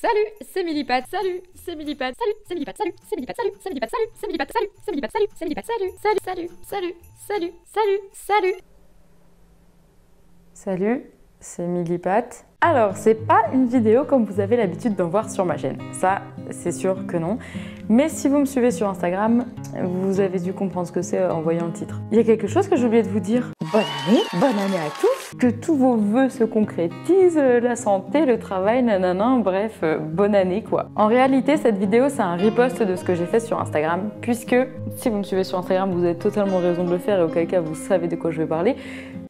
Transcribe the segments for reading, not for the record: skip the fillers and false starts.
Salut, c'est Millipat. Salut, c'est Millipat. Salut, c'est Millipat. Salut, c'est Millipat. Salut, c'est Millipat. Salut, c'est Millipat. Salut, c'est Millipat. Salut, c'est Millipat. Salut, salut, salut, salut, salut, salut, salut. Salut, c'est Millipat. Alors, c'est pas une vidéo comme vous avez l'habitude d'en voir sur ma chaîne. Ça, c'est sûr que non. Mais si vous me suivez sur Instagram, vous avez dû comprendre ce que c'est en voyant le titre. Il y a quelque chose que j'ai oublié de vous dire. Bonne année à tous. Que tous vos vœux se concrétisent, la santé, le travail, nanana, bref, bonne année quoi. En réalité, cette vidéo, c'est un riposte de ce que j'ai fait sur Instagram, puisque si vous me suivez sur Instagram, vous avez totalement raison de le faire et auquel cas vous savez de quoi je vais parler.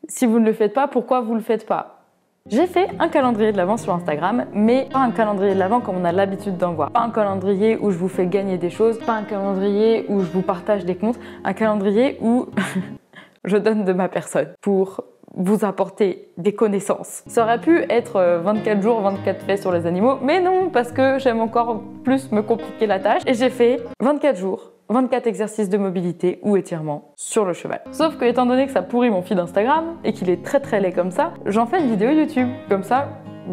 Si vous ne le faites pas, pourquoi vous le faites pas ? J'ai fait un calendrier de l'Avent sur Instagram, mais pas un calendrier de l'Avent comme on a l'habitude d'en voir. Pas un calendrier où je vous fais gagner des choses, pas un calendrier où je vous partage des comptes, un calendrier où je donne de ma personne pour vous apporter des connaissances. Ça aurait pu être 24 jours, 24 faits sur les animaux, mais non, parce que j'aime encore plus me compliquer la tâche. Et j'ai fait 24 jours, 24 exercices de mobilité ou étirements sur le cheval. Sauf que étant donné que ça pourrit mon feed Instagram et qu'il est très laid comme ça, j'en fais une vidéo YouTube. Comme ça,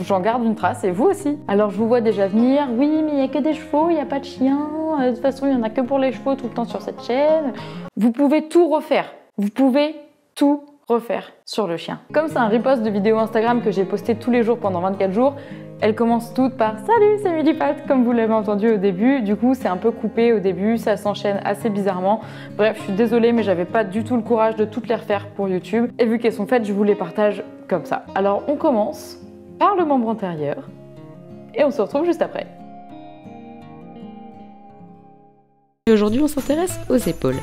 j'en garde une trace et vous aussi. Alors je vous vois déjà venir, oui mais il n'y a que des chevaux, il n'y a pas de chiens, de toute façon il n'y en a que pour les chevaux tout le temps sur cette chaîne. Vous pouvez tout refaire, vous pouvez tout refaire sur le chien. Comme c'est un repost de vidéo Instagram que j'ai posté tous les jours pendant 24 jours, elles commencent toutes par « Salut, c'est Millipat » comme vous l'avez entendu au début. Du coup, c'est un peu coupé au début, ça s'enchaîne assez bizarrement. Bref, je suis désolée, mais j'avais pas du tout le courage de toutes les refaire pour YouTube. Et vu qu'elles sont faites, je vous les partage comme ça. Alors, on commence par le membre antérieur et on se retrouve juste après. Aujourd'hui, on s'intéresse aux épaules.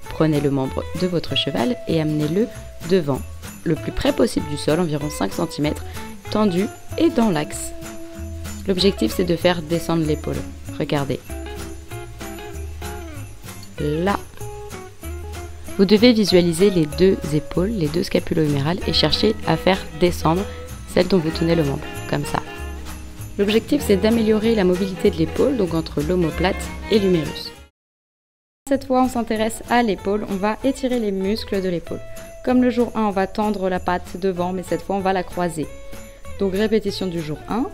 Prenez le membre de votre cheval et amenez-le devant, le plus près possible du sol, environ 5 cm, tendu et dans l'axe. L'objectif, c'est de faire descendre l'épaule. Regardez. Là. Vous devez visualiser les deux épaules, les deux scapulo-humérales et chercher à faire descendre celle dont vous tenez le membre, comme ça. L'objectif, c'est d'améliorer la mobilité de l'épaule, donc entre l'omoplate et l'humérus. Cette fois, on s'intéresse à l'épaule, on va étirer les muscles de l'épaule. Comme le jour 1, on va tendre la patte devant, mais cette fois, on va la croiser. Donc répétition du jour 1,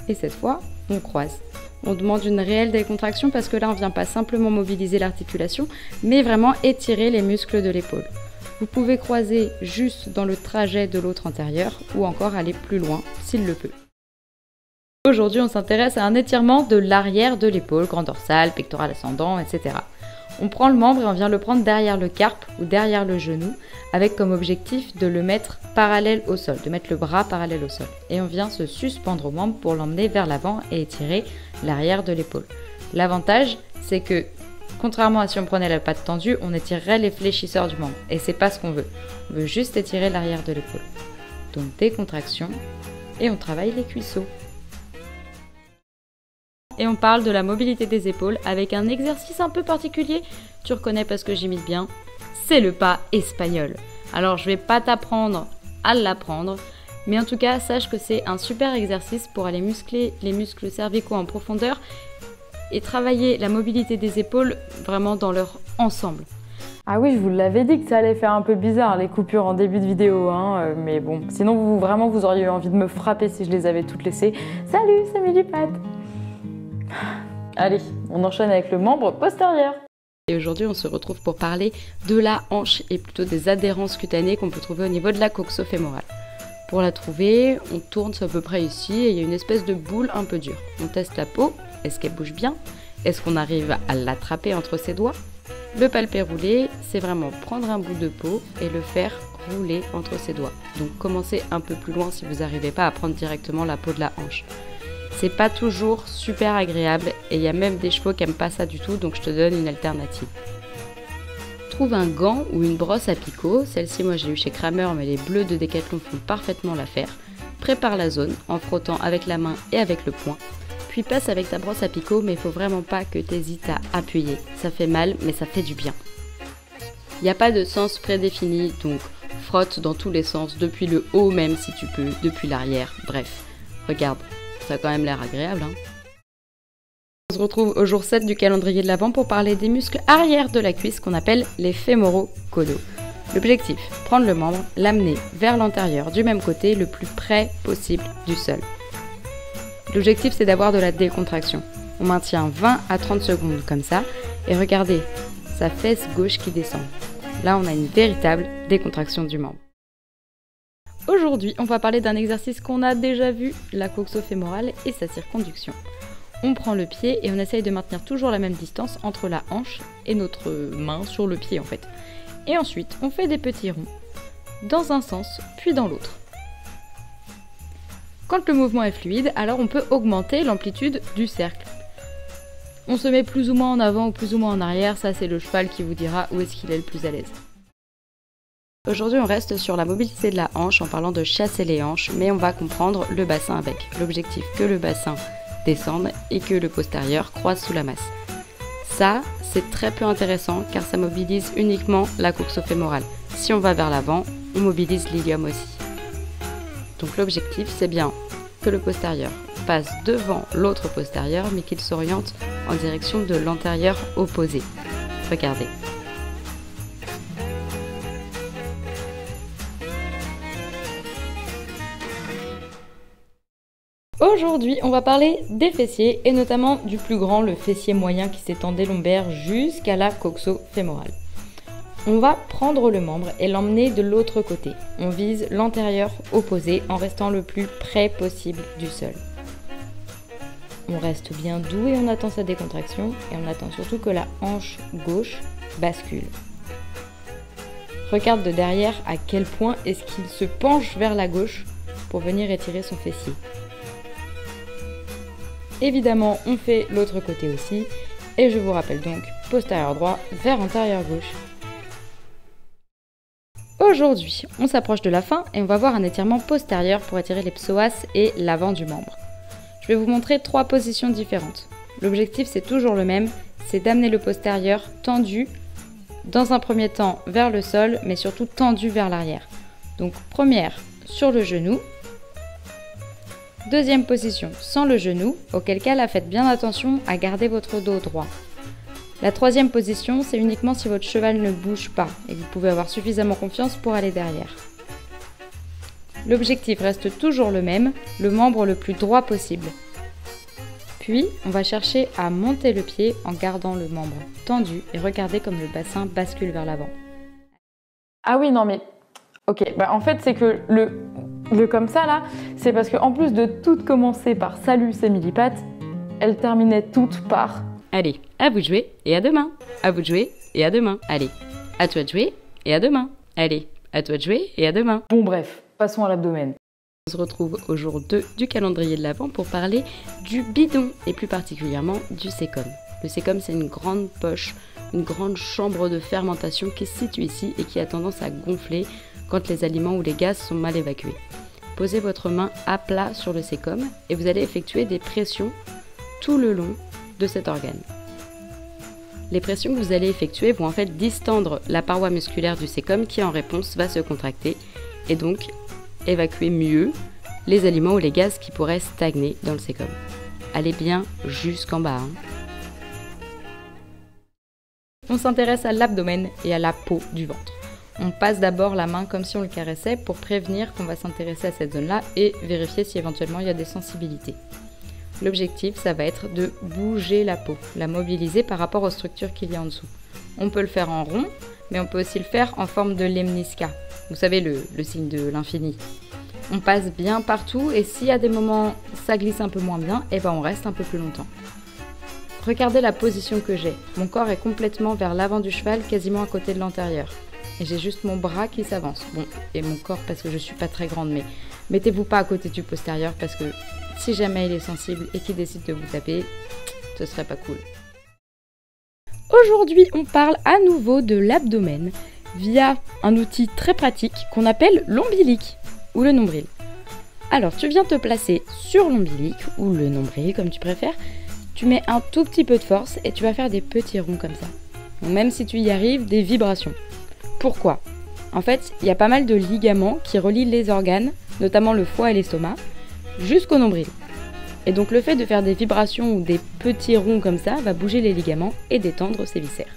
et cette fois, on croise. On demande une réelle décontraction parce que là, on ne vient pas simplement mobiliser l'articulation, mais vraiment étirer les muscles de l'épaule. Vous pouvez croiser juste dans le trajet de l'autre antérieur, ou encore aller plus loin, s'il le peut. Aujourd'hui, on s'intéresse à un étirement de l'arrière de l'épaule, grand dorsal, pectoral ascendant, etc. On prend le membre et on vient le prendre derrière le carpe ou derrière le genou, avec comme objectif de le mettre parallèle au sol, de mettre le bras parallèle au sol. Et on vient se suspendre au membre pour l'emmener vers l'avant et étirer l'arrière de l'épaule. L'avantage, c'est que, contrairement à si on prenait la patte tendue, on étirerait les fléchisseurs du membre. Et c'est pas ce qu'on veut. On veut juste étirer l'arrière de l'épaule. Donc décontraction, et on travaille les cuisseaux. Et on parle de la mobilité des épaules avec un exercice un peu particulier, tu reconnais parce que j'imite bien, c'est le pas espagnol. Alors je vais pas t'apprendre à l'apprendre, mais en tout cas sache que c'est un super exercice pour aller muscler les muscles cervicaux en profondeur et travailler la mobilité des épaules vraiment dans leur ensemble. Ah oui, je vous l'avais dit que ça allait faire un peu bizarre les coupures en début de vidéo, hein, mais bon, sinon vous auriez eu envie de me frapper si je les avais toutes laissées. Salut, c'est Millipat. Allez, on enchaîne avec le membre postérieur. Et aujourd'hui, on se retrouve pour parler de la hanche et plutôt des adhérences cutanées qu'on peut trouver au niveau de la coxo-fémorale. Pour la trouver, on tourne à peu près ici et il y a une espèce de boule un peu dure. On teste la peau, est-ce qu'elle bouge bien? Est-ce qu'on arrive à l'attraper entre ses doigts? Le palpé roulé, c'est vraiment prendre un bout de peau et le faire rouler entre ses doigts. Donc commencez un peu plus loin si vous n'arrivez pas à prendre directement la peau de la hanche. C'est pas toujours super agréable et il y a même des chevaux qui n'aiment pas ça du tout, donc je te donne une alternative. Trouve un gant ou une brosse à picot, celle-ci moi j'ai eu chez Kramer mais les bleus de Decathlon font parfaitement l'affaire. Prépare la zone en frottant avec la main et avec le poing, puis passe avec ta brosse à picot mais il faut vraiment pas que tu hésites à appuyer, ça fait mal mais ça fait du bien. Il n'y a pas de sens prédéfini, donc frotte dans tous les sens, depuis le haut même si tu peux, depuis l'arrière, bref, regarde. Ça a quand même l'air agréable, hein. On se retrouve au jour 7 du calendrier de l'Avent pour parler des muscles arrière de la cuisse qu'on appelle les fémoro-caudaux. L'objectif, prendre le membre, l'amener vers l'antérieur du même côté le plus près possible du sol. L'objectif, c'est d'avoir de la décontraction. On maintient 20 à 30 secondes comme ça, et regardez, sa fesse gauche qui descend. Là, on a une véritable décontraction du membre. Aujourd'hui, on va parler d'un exercice qu'on a déjà vu, la coxo-fémorale et sa circonduction. On prend le pied et on essaye de maintenir toujours la même distance entre la hanche et notre main sur le pied en fait. Et ensuite, on fait des petits ronds dans un sens puis dans l'autre. Quand le mouvement est fluide, alors on peut augmenter l'amplitude du cercle. On se met plus ou moins en avant ou plus ou moins en arrière, ça c'est le cheval qui vous dira où est-ce qu'il est le plus à l'aise. Aujourd'hui, on reste sur la mobilité de la hanche en parlant de chasser les hanches, mais on va comprendre le bassin avec. L'objectif que le bassin descende et que le postérieur croise sous la masse. Ça, c'est très peu intéressant car ça mobilise uniquement la coxo-fémorale. Si on va vers l'avant, on mobilise l'ilium aussi. Donc l'objectif, c'est bien que le postérieur passe devant l'autre postérieur, mais qu'il s'oriente en direction de l'antérieur opposé. Regardez. Aujourd'hui, on va parler des fessiers et notamment du plus grand, le fessier moyen qui s'étend des lombaires jusqu'à la coxo-fémorale. On va prendre le membre et l'emmener de l'autre côté. On vise l'antérieur opposé en restant le plus près possible du sol. On reste bien doux et on attend sa décontraction et on attend surtout que la hanche gauche bascule. Regarde de derrière à quel point est-ce qu'il se penche vers la gauche pour venir étirer son fessier. Évidemment, on fait l'autre côté aussi, et je vous rappelle donc postérieur droit vers antérieur gauche. Aujourd'hui, on s'approche de la fin et on va voir un étirement postérieur pour étirer les psoas et l'avant du membre. Je vais vous montrer 3 positions différentes. L'objectif, c'est toujours le même, c'est d'amener le postérieur tendu, dans un premier temps vers le sol, mais surtout tendu vers l'arrière. Donc première, sur le genou. Deuxième position, sans le genou, auquel cas là faites bien attention à garder votre dos droit. La troisième position, c'est uniquement si votre cheval ne bouge pas et vous pouvez avoir suffisamment confiance pour aller derrière. L'objectif reste toujours le même, le membre le plus droit possible. Puis, on va chercher à monter le pied en gardant le membre tendu et regardez comme le bassin bascule vers l'avant. Ah oui, non mais... Ok, en fait c'est que le comme ça là, c'est parce qu'en plus de toutes commencer par salut c'est millipattes, elles terminaient toutes par... Allez, à vous de jouer et à demain. À vous de jouer et à demain. Allez, à toi de jouer et à demain. Allez, à toi de jouer et à demain. Bon bref, passons à l'abdomen. On se retrouve au jour 2 du calendrier de l'Avent pour parler du bidon et plus particulièrement du sécom. Le sécom, c'est une grande poche, une grande chambre de fermentation qui se situe ici et qui a tendance à gonfler quand les aliments ou les gaz sont mal évacués. Posez votre main à plat sur le sécom et vous allez effectuer des pressions tout le long de cet organe. Les pressions que vous allez effectuer vont en fait distendre la paroi musculaire du sécom qui en réponse va se contracter et donc évacuer mieux les aliments ou les gaz qui pourraient stagner dans le sécom. Allez bien jusqu'en bas. On s'intéresse à l'abdomen et à la peau du ventre. On passe d'abord la main comme si on le caressait pour prévenir qu'on va s'intéresser à cette zone-là et vérifier si éventuellement il y a des sensibilités. L'objectif, ça va être de bouger la peau, la mobiliser par rapport aux structures qu'il y a en dessous. On peut le faire en rond, mais on peut aussi le faire en forme de lemnisca. Vous savez, le signe de l'infini. On passe bien partout et si à des moments ça glisse un peu moins bien, et ben on reste un peu plus longtemps. Regardez la position que j'ai. Mon corps est complètement vers l'avant du cheval, quasiment à côté de l'antérieur. Et j'ai juste mon bras qui s'avance. Bon, et mon corps parce que je suis pas très grande, mais mettez-vous pas à côté du postérieur parce que si jamais il est sensible et qu'il décide de vous taper, ce serait pas cool. Aujourd'hui, on parle à nouveau de l'abdomen via un outil très pratique qu'on appelle l'ombilic ou le nombril. Alors, tu viens te placer sur l'ombilic ou le nombril comme tu préfères. Tu mets un tout petit peu de force et tu vas faire des petits ronds comme ça. Donc, même si tu y arrives, des vibrations. Pourquoi ? En fait, il y a pas mal de ligaments qui relient les organes, notamment le foie et l'estomac, jusqu'au nombril. Et donc le fait de faire des vibrations ou des petits ronds comme ça va bouger les ligaments et détendre ses viscères.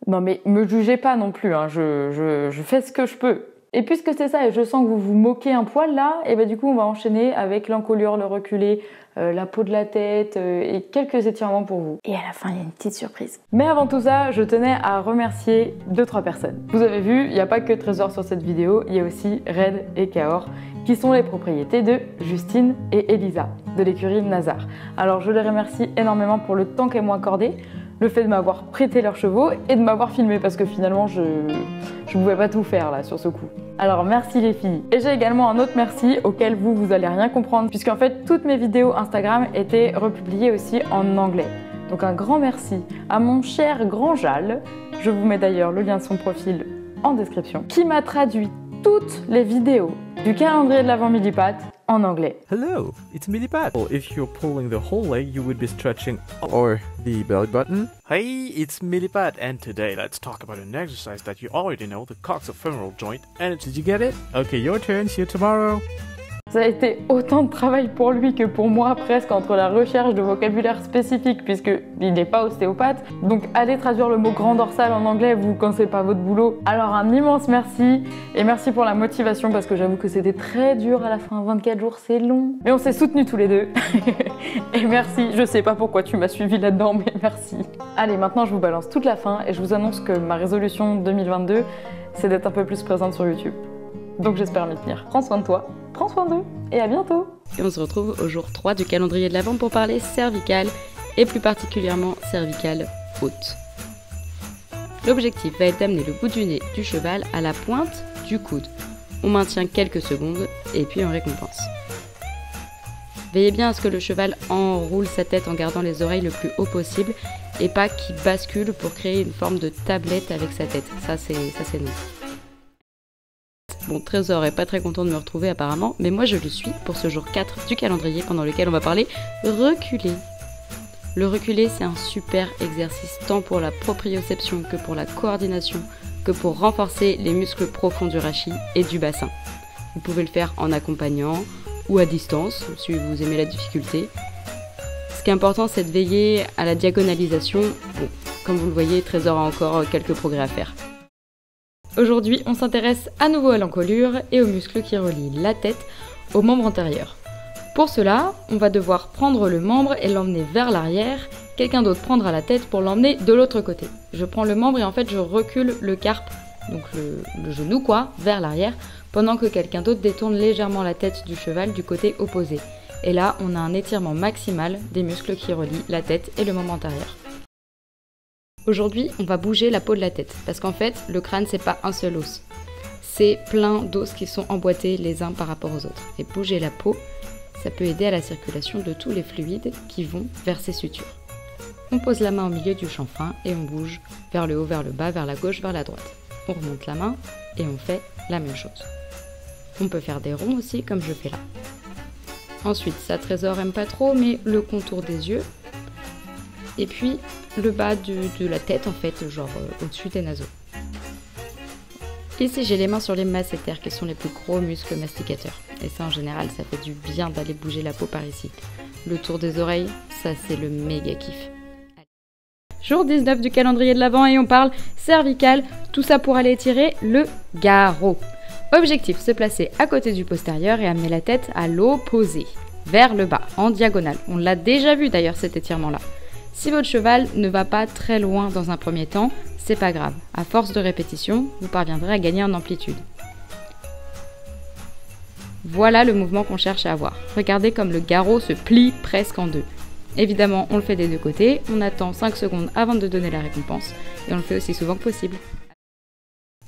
Non mais me jugez pas non plus, hein. Je fais ce que je peux. Et puisque c'est ça, et je sens que vous vous moquez un poil là, et bah du coup on va enchaîner avec l'encolure, le reculé, la peau de la tête et quelques étirements pour vous. Et à la fin, il y a une petite surprise. Mais avant tout ça, je tenais à remercier 2-3 personnes. Vous avez vu, il n'y a pas que Trésor sur cette vidéo, il y a aussi Red et Kaor, qui sont les propriétés de Justine et Elisa, de l'écurie Nazar. Alors je les remercie énormément pour le temps qu'elles m'ont accordé, le fait de m'avoir prêté leurs chevaux et de m'avoir filmé, parce que finalement je pouvais pas tout faire là sur ce coup. Alors merci les filles. Et j'ai également un autre merci auquel vous allez rien comprendre, puisqu'en fait toutes mes vidéos Instagram étaient republiées aussi en anglais. Donc un grand merci à mon cher grand Jal, je vous mets d'ailleurs le lien de son profil en description, qui m'a traduit toutes les vidéos du calendrier de l'Avent Millipat en anglais. Hello, it's Millipat. Well, if you're pulling the whole leg, you would be stretching or the belly button. Hey, it's Millipat, and today let's talk about an exercise that you already know, the coxofemoral joint. And did you get it? Okay, your turn. See you tomorrow. Ça a été autant de travail pour lui que pour moi presque entre la recherche de vocabulaire spécifique puisqu'il n'est pas ostéopathe. Donc allez traduire le mot grand dorsal en anglais, vous quand c'est pas votre boulot. Alors un immense merci et merci pour la motivation parce que j'avoue que c'était très dur à la fin, 24 jours c'est long. Mais on s'est soutenus tous les deux. Et merci, je sais pas pourquoi tu m'as suivi là-dedans mais merci. Allez maintenant je vous balance toute la fin et je vous annonce que ma résolution 2022 c'est d'être un peu plus présente sur YouTube. Donc j'espère m'y tenir. Prends soin de toi. Prends soin d'eux et à bientôt. Et on se retrouve au jour 3 du calendrier de l'Avent pour parler cervical et plus particulièrement cervical haute. L'objectif va être d'amener le bout du nez du cheval à la pointe du coude. On maintient quelques secondes et puis on récompense. Veillez bien à ce que le cheval enroule sa tête en gardant les oreilles le plus haut possible et pas qu'il bascule pour créer une forme de tablette avec sa tête. Ça c'est non. Bon, Trésor est pas très content de me retrouver apparemment, mais moi je le suis pour ce jour 4 du calendrier pendant lequel on va parler reculé. Le reculé, c'est un super exercice tant pour la proprioception que pour la coordination, que pour renforcer les muscles profonds du rachis et du bassin. Vous pouvez le faire en accompagnant ou à distance, si vous aimez la difficulté. Ce qui est important, c'est de veiller à la diagonalisation. Bon, comme vous le voyez, Trésor a encore quelques progrès à faire. Aujourd'hui, on s'intéresse à nouveau à l'encolure et aux muscles qui relient la tête au membre antérieur. Pour cela, on va devoir prendre le membre et l'emmener vers l'arrière, quelqu'un d'autre prendra la tête pour l'emmener de l'autre côté. Je prends le membre et en fait je recule le carpe, donc le genou quoi, vers l'arrière, pendant que quelqu'un d'autre détourne légèrement la tête du cheval du côté opposé. Et là, on a un étirement maximal des muscles qui relient la tête et le membre antérieur. Aujourd'hui, on va bouger la peau de la tête, parce qu'en fait, le crâne, c'est pas un seul os. C'est plein d'os qui sont emboîtés les uns par rapport aux autres. Et bouger la peau, ça peut aider à la circulation de tous les fluides qui vont vers ces sutures. On pose la main au milieu du chanfrein et on bouge vers le haut, vers le bas, vers la gauche, vers la droite. On remonte la main et on fait la même chose. On peut faire des ronds aussi, comme je fais là. Ensuite, ça Trésor aime pas trop, mais le contour des yeux. Et puis, le bas de la tête en fait, genre au-dessus des naseaux. Ici j'ai les mains sur les masséters qui sont les plus gros muscles masticateurs. Et ça en général ça fait du bien d'aller bouger la peau par ici. Le tour des oreilles, ça c'est le méga kiff. Jour 19 du calendrier de l'Avent et on parle cervical, tout ça pour aller étirer le garrot. Objectif, se placer à côté du postérieur et amener la tête à l'opposé, vers le bas, en diagonale. On l'a déjà vu d'ailleurs cet étirement là. Si votre cheval ne va pas très loin dans un premier temps, c'est pas grave. À force de répétition, vous parviendrez à gagner en amplitude. Voilà le mouvement qu'on cherche à avoir. Regardez comme le garrot se plie presque en deux. Évidemment, on le fait des deux côtés, on attend 5 secondes avant de donner la récompense, et on le fait aussi souvent que possible.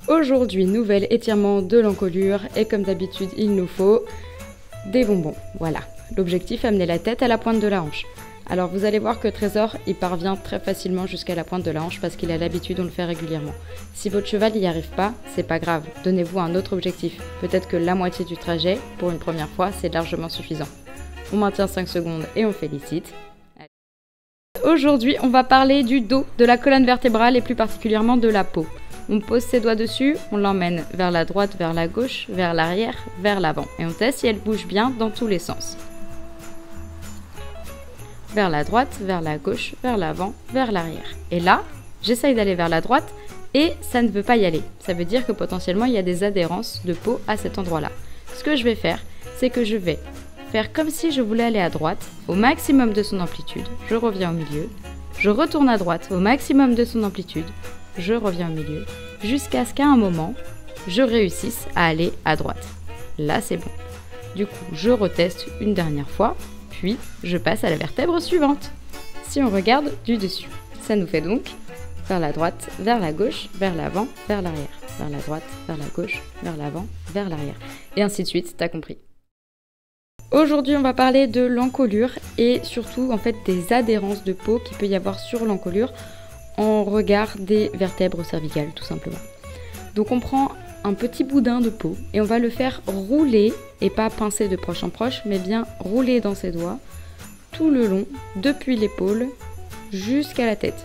Aujourd'hui, nouvel étirement de l'encolure, et comme d'habitude, il nous faut des bonbons. Voilà. L'objectif, amener la tête à la pointe de la hanche. Alors vous allez voir que Trésor, il parvient très facilement jusqu'à la pointe de la hanche parce qu'il a l'habitude, on le fait régulièrement. Si votre cheval n'y arrive pas, c'est pas grave, donnez-vous un autre objectif. Peut-être que la moitié du trajet, pour une première fois, c'est largement suffisant. On maintient 5 secondes et on félicite. Aujourd'hui, on va parler du dos, de la colonne vertébrale et plus particulièrement de la peau. On pose ses doigts dessus, on l'emmène vers la droite, vers la gauche, vers l'arrière, vers l'avant. Et on teste si elle bouge bien dans tous les sens. Vers la droite, vers la gauche, vers l'avant, vers l'arrière. Et là, j'essaye d'aller vers la droite et ça ne veut pas y aller. Ça veut dire que potentiellement il y a des adhérences de peau à cet endroit-là. Ce que je vais faire, c'est que je vais faire comme si je voulais aller à droite, au maximum de son amplitude, je reviens au milieu, je retourne à droite au maximum de son amplitude, je reviens au milieu, jusqu'à ce qu'à un moment, je réussisse à aller à droite. Là, c'est bon. Du coup, je reteste une dernière fois, puis je passe à la vertèbre suivante. Si on regarde du dessus, ça nous fait donc vers la droite, vers la gauche, vers l'avant, vers l'arrière, vers la droite, vers la gauche, vers l'avant, vers l'arrière. Et ainsi de suite, t'as compris. Aujourd'hui, on va parler de l'encolure et surtout en fait des adhérences de peau qu'il peut y avoir sur l'encolure en regard des vertèbres cervicales tout simplement. Donc on prend un petit boudin de peau et on va le faire rouler et pas pincer de proche en proche mais bien rouler dans ses doigts tout le long depuis l'épaule jusqu'à la tête,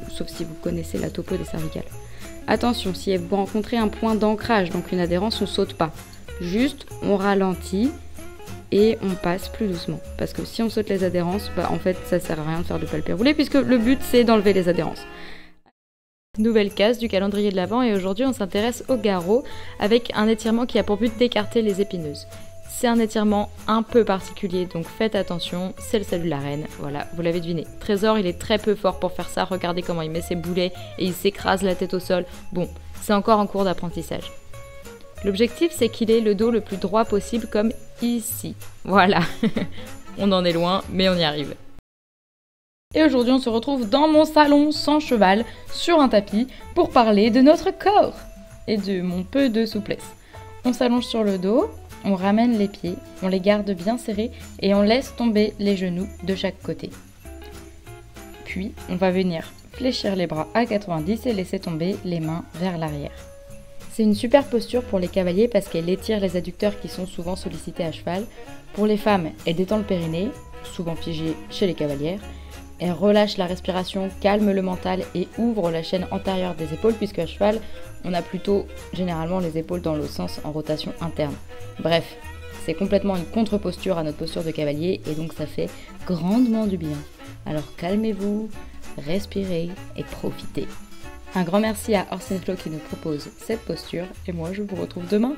sauf si vous connaissez la topo des cervicales. Attention, si vous rencontrez un point d'ancrage, donc une adhérence, on saute pas, juste on ralentit et on passe plus doucement. Parce que si on saute les adhérences, en fait ça sert à rien de faire de palpé roulé puisque le but c'est d'enlever les adhérences. Nouvelle case du calendrier de l'Avent et aujourd'hui on s'intéresse au garrot avec un étirement qui a pour but d'écarter les épineuses. C'est un étirement un peu particulier donc faites attention, c'est le salut de la reine, voilà, vous l'avez deviné. Trésor il est très peu fort pour faire ça, regardez comment il met ses boulets et il s'écrase la tête au sol. Bon, c'est encore en cours d'apprentissage. L'objectif c'est qu'il ait le dos le plus droit possible comme ici. Voilà, on en est loin mais on y arrive. Et aujourd'hui on se retrouve dans mon salon sans cheval, sur un tapis, pour parler de notre corps et de mon peu de souplesse. On s'allonge sur le dos, on ramène les pieds, on les garde bien serrés et on laisse tomber les genoux de chaque côté. Puis on va venir fléchir les bras à 90 et laisser tomber les mains vers l'arrière. C'est une super posture pour les cavaliers parce qu'elle étire les adducteurs qui sont souvent sollicités à cheval. Pour les femmes, elle détend le périnée, souvent figé chez les cavalières. Elle relâche la respiration, calme le mental et ouvre la chaîne antérieure des épaules puisque à cheval, on a plutôt généralement les épaules dans l'autre sens en rotation interne. Bref, c'est complètement une contre-posture à notre posture de cavalier et donc ça fait grandement du bien. Alors calmez-vous, respirez et profitez. Un grand merci à Horse & Flow qui nous propose cette posture et moi je vous retrouve demain.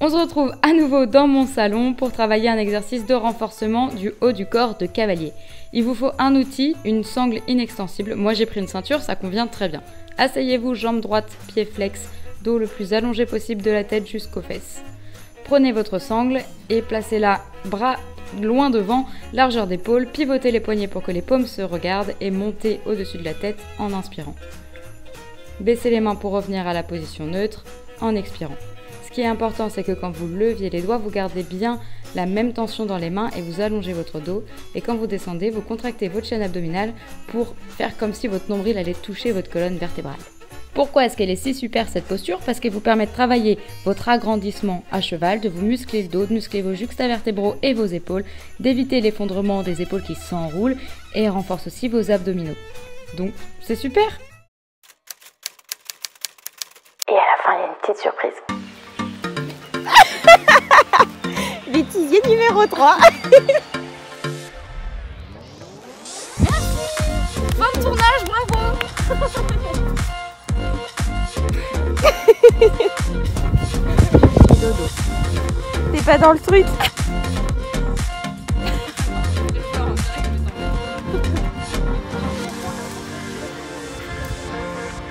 On se retrouve à nouveau dans mon salon pour travailler un exercice de renforcement du haut du corps de cavalier. Il vous faut un outil, une sangle inextensible. Moi j'ai pris une ceinture, ça convient très bien. Asseyez-vous, jambes droites, pieds flex, dos le plus allongé possible de la tête jusqu'aux fesses. Prenez votre sangle et placez-la bras loin devant, largeur d'épaule, pivotez les poignets pour que les paumes se regardent et montez au-dessus de la tête en inspirant. Baissez les mains pour revenir à la position neutre en expirant. Ce qui est important, c'est que quand vous leviez les doigts, vous gardez bien la même tension dans les mains et vous allongez votre dos. Et quand vous descendez, vous contractez votre chaîne abdominale pour faire comme si votre nombril allait toucher votre colonne vertébrale. Pourquoi est-ce qu'elle est si super cette posture? Parce qu'elle vous permet de travailler votre agrandissement à cheval, de vous muscler le dos, de muscler vos juxtavertébraux et vos épaules, d'éviter l'effondrement des épaules qui s'enroulent et renforce aussi vos abdominaux. Donc c'est super! Et à la fin, il y a une petite surprise. Bêtisier numéro 3. Bon tournage, bravo. Dodo. T'es pas dans le truc.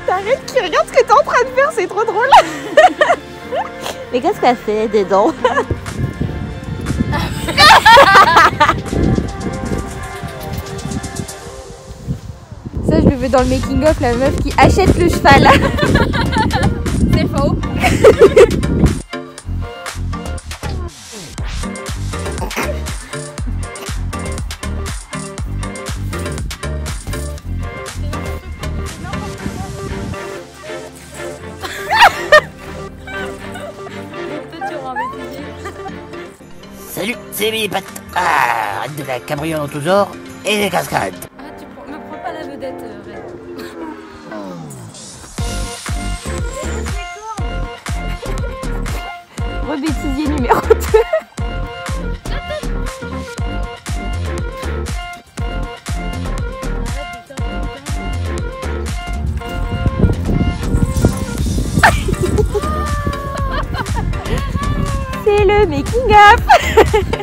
T'arrêtes qui regarde ce que t'es en train de faire, c'est trop drôle. Mais qu'est-ce qu'elle fait dedans? Ça, je le veux dans le making-of, la meuf qui achète le cheval. C'est faux. Salut, c'est Millipat. Ah, arrête de la cabriole en tout genre et des cascades. Ah, tu me prends pas la vedette, Red. Rebêtisier numéro 2. Gaffe.